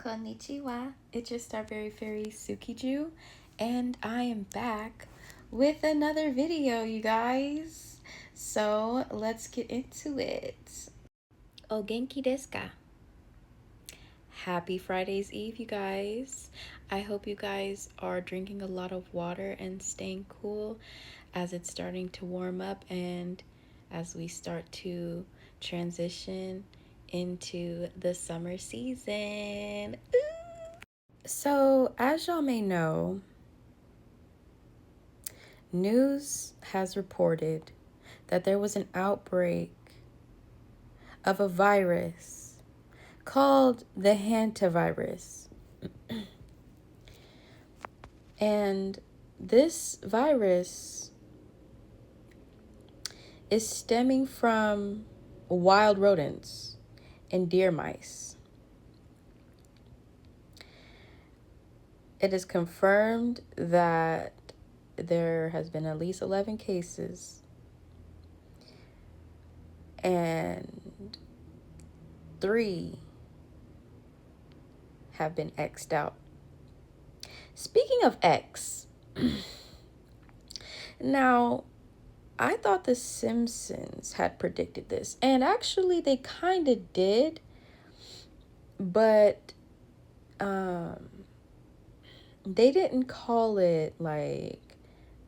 Konnichiwa, it's your Starberry Fairy Tsukiju, and I am back with another video, you guys. So let's get into it. O genki desu ka? Happy Friday's Eve, you guys. I hope you guys are drinking a lot of water and staying cool as it's starting to warm up and as we start to transition into the summer season. Ooh. So, as y'all may know, news has reported that there was an outbreak of a virus called the Hantavirus. And this virus is stemming from wild rodents and deer mice. It is confirmed that there has been at least 11 cases and 3 have been X'd out. Speaking of X, now, I thought The Simpsons had predicted this, and actually they kind of did, but they didn't call it like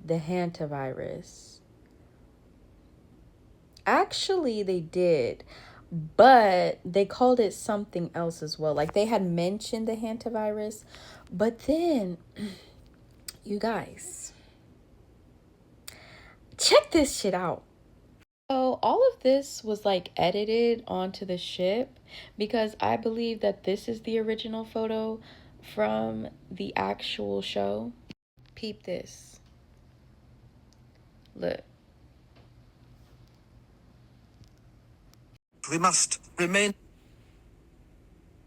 the Hantavirus. Actually, they did, but they called it something else as well. Like they had mentioned the Hantavirus, but then, you guys, check this shit out. So all of this was like edited onto the ship because I believe that this is the original photo from the actual show. Peep this. Look. We must remain.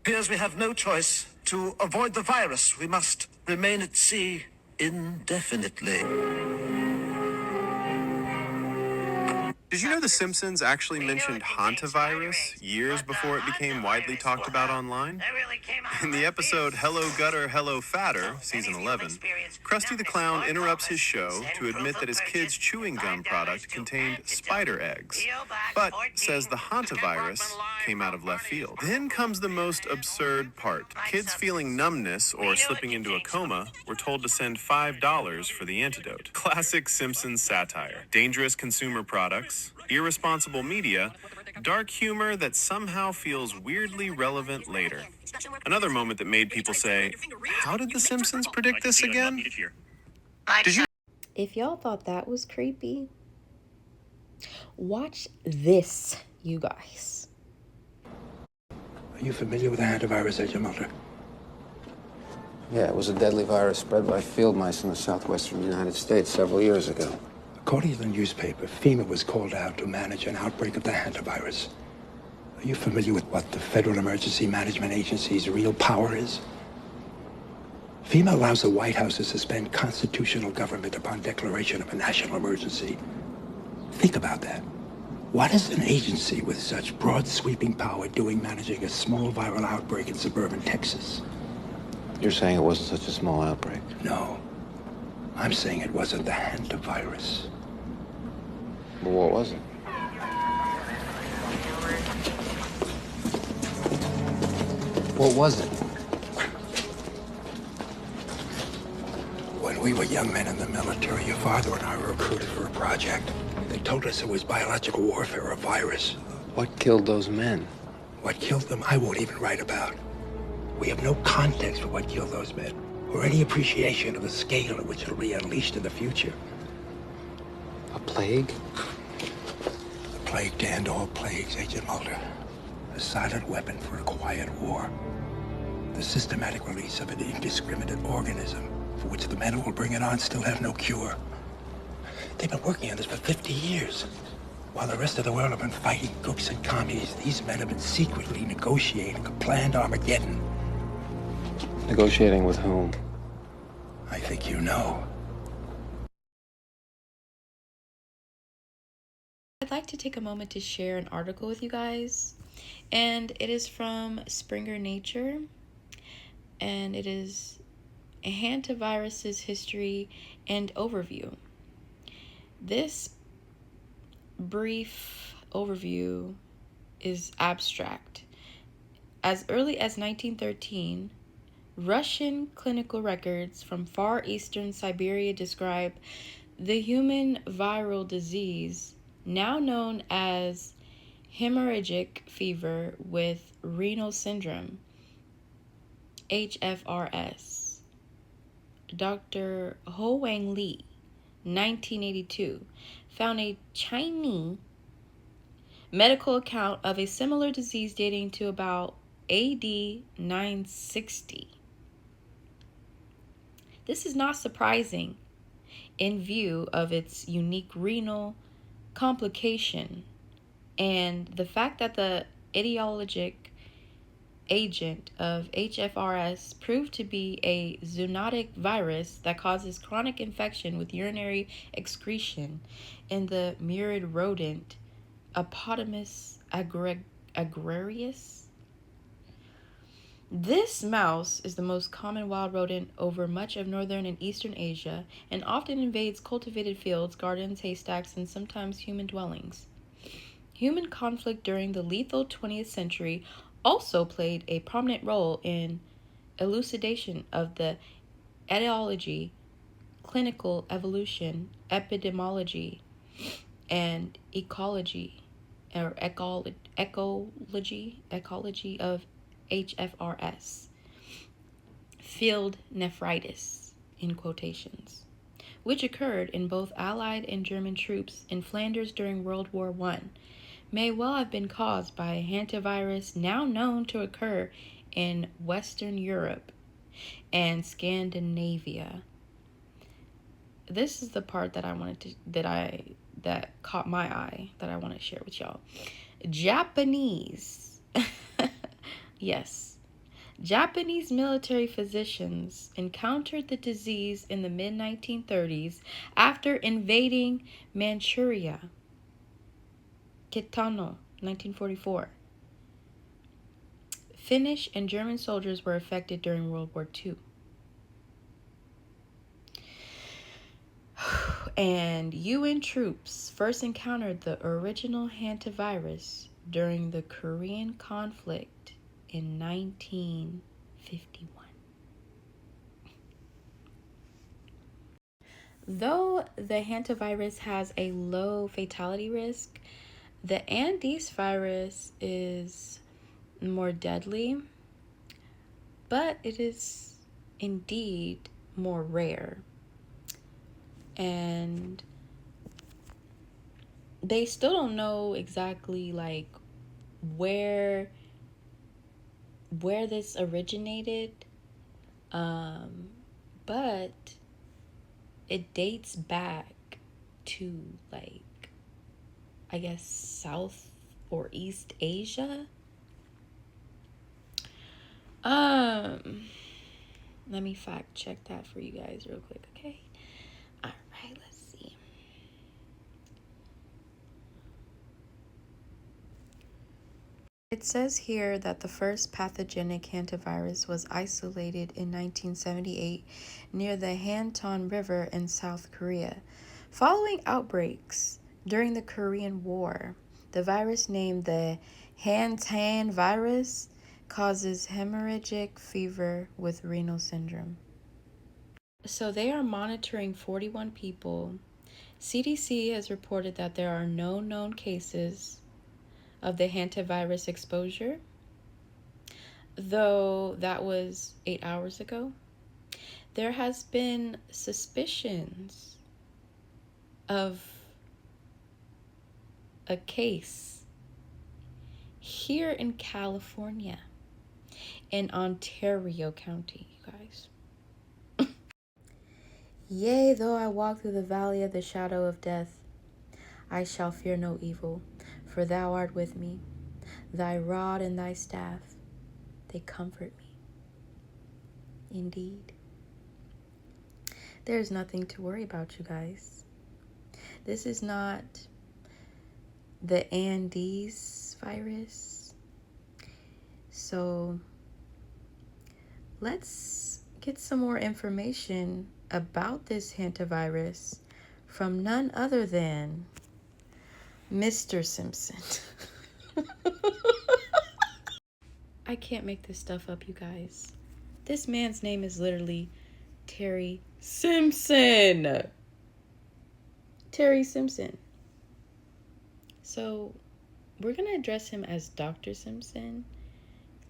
Appears we have no choice. To avoid the virus, we must remain at sea indefinitely. Did you know The Simpsons actually mentioned Hantavirus years before it became widely talked about online? In the episode Hello Gutter, Hello Fatter, season 11, Krusty the Clown interrupts his show to admit that his kid's chewing gum product contained spider eggs, but says the Hantavirus came out of left field. Then comes the most absurd part. Kids feeling numbness or slipping into a coma were told to send $5 for the antidote. Classic Simpsons satire. Dangerous consumer products, irresponsible media, dark humor that somehow feels weirdly relevant later. Another moment that made people say, how did The Simpsons predict this again? Did you? If y'all thought that was creepy, watch this, you guys. Are you familiar with the hantavirus, Agent Mulder? Yeah, it was a deadly virus spread by field mice in the southwestern United States several years ago. According to the newspaper, FEMA was called out to manage an outbreak of the hantavirus. Are you familiar with what the Federal Emergency Management Agency's real power is? FEMA allows the White House to suspend constitutional government upon declaration of a national emergency. Think about that. What is an agency with such broad sweeping power doing managing a small viral outbreak in suburban Texas? You're saying it wasn't such a small outbreak? No. I'm saying it wasn't the hantavirus. Well, what was it? What was it? When we were young men in the military, your father and I were recruited for a project. They told us it was biological warfare or a virus. What killed those men? What killed them, I won't even write about. We have no context for what killed those men, or any appreciation of the scale at which it'll be unleashed in the future. A plague? The plague to end all plagues, Agent Mulder. A silent weapon for a quiet war. The systematic release of an indiscriminate organism for which the men who will bring it on still have no cure. They've been working on this for 50 years. While the rest of the world have been fighting gooks and commies, these men have been secretly negotiating a planned Armageddon. Negotiating with whom? I think you know. I'd like to take a moment to share an article with you guys, and it is from Springer Nature, and it is a hantavirus's history and overview. This brief overview is abstract. As early as 1913, Russian clinical records from far eastern Siberia describe the human viral disease, now known as hemorrhagic fever with renal syndrome, HFRS. Dr. Ho Wang Li, 1982, found a Chinese medical account of a similar disease dating to about AD 960. This is not surprising in view of its unique renal complication and the fact that the etiologic agent of HFRS proved to be a zoonotic virus that causes chronic infection with urinary excretion in the murrid rodent Apodamus agrarius. This mouse is the most common wild rodent over much of northern and eastern Asia and often invades cultivated fields, gardens, haystacks, and sometimes human dwellings. Human conflict during the lethal 20th century also played a prominent role in elucidation of the etiology, clinical evolution, epidemiology, and ecology of HFRS, field nephritis, in quotations, which occurred in both Allied and German troops in Flanders during World War I, may well have been caused by a hantavirus now known to occur in Western Europe and Scandinavia. This is the part that that caught my eye that I want to share with y'all. Japanese. Yes. Japanese military physicians encountered the disease in the mid-1930s after invading Manchuria. Kitano, 1944. Finnish and German soldiers were affected during World War II. And UN troops first encountered the original hantavirus during the Korean conflict in 1951. Though the hantavirus has a low fatality risk, the Andes virus is more deadly, but it is indeed more rare. And they still don't know exactly like where this originated, but it dates back to like, I guess, South or East Asia. Let me fact check that for you guys real quick, okay? All right, let's see. It says here that the first pathogenic hantavirus was isolated in 1978 near the Hanton River in South Korea. Following outbreaks during the Korean War, the virus named the Hantavirus causes hemorrhagic fever with renal syndrome. So they are monitoring 41 people. CDC has reported that there are no known cases of the hantavirus exposure, though that was 8 hours ago. There has been suspicions of a case here in California, in Ontario County, you guys. Yea, though I walk through the valley of the shadow of death, I shall fear no evil, for thou art with me. Thy rod and thy staff, they comfort me. Indeed. There's nothing to worry about, you guys. This is not the Andes virus. So let's get some more information about this hantavirus from none other than Mr. Simpson. I can't make this stuff up, you guys. This man's name is literally Terry Simpson. Terry Simpson. So we're going to address him as Dr. Simpson.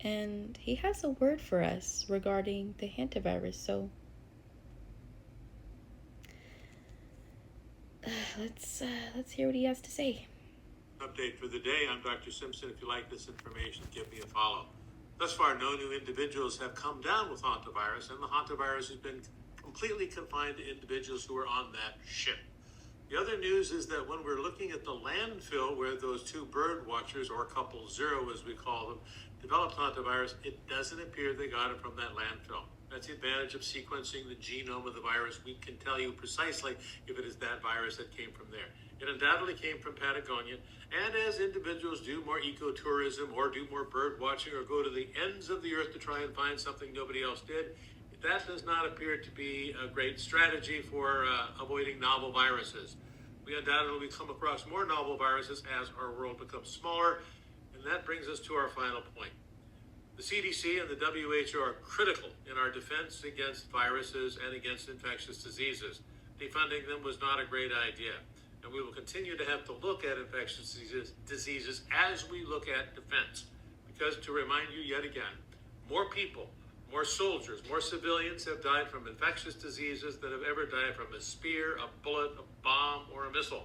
And he has a word for us regarding the hantavirus. So let's hear what he has to say. Update for the day. I'm Dr. Simpson. If you like this information, give me a follow. Thus far, no new individuals have come down with hantavirus, and the hantavirus has been completely confined to individuals who are on that ship. The other news is that when we're looking at the landfill where those two bird watchers, or couple zero as we call them, developed hantavirus, it doesn't appear they got it from that landfill. That's the advantage of sequencing the genome of the virus. We can tell you precisely if it is that virus that came from there. It undoubtedly came from Patagonia, and as individuals do more ecotourism or do more bird watching or go to the ends of the earth to try and find something nobody else did, that does not appear to be a great strategy for avoiding novel viruses. We undoubtedly come across more novel viruses as our world becomes smaller, and that brings us to our final point. The CDC and the WHO are critical in our defense against viruses and against infectious diseases. Defunding them was not a great idea, and we will continue to have to look at infectious diseases as we look at defense. Because to remind you yet again, more people, more soldiers, more civilians have died from infectious diseases than have ever died from a spear, a bullet, a bomb, or a missile.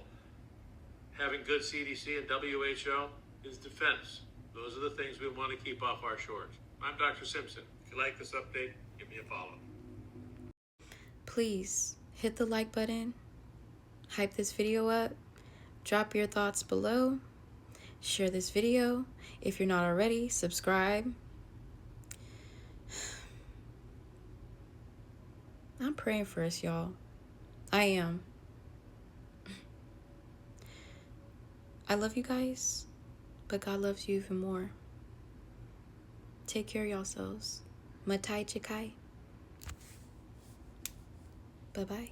Having good CDC and WHO is defense. Those are the things we want to keep off our shores. I'm Dr. Simpson. If you like this update, give me a follow. Please hit the like button, hype this video up, drop your thoughts below, share this video. If you're not already, subscribe. I'm praying for us, y'all. I am. I love you guys, but God loves you even more. Take care of yourselves. Matai Chikai. Bye-bye.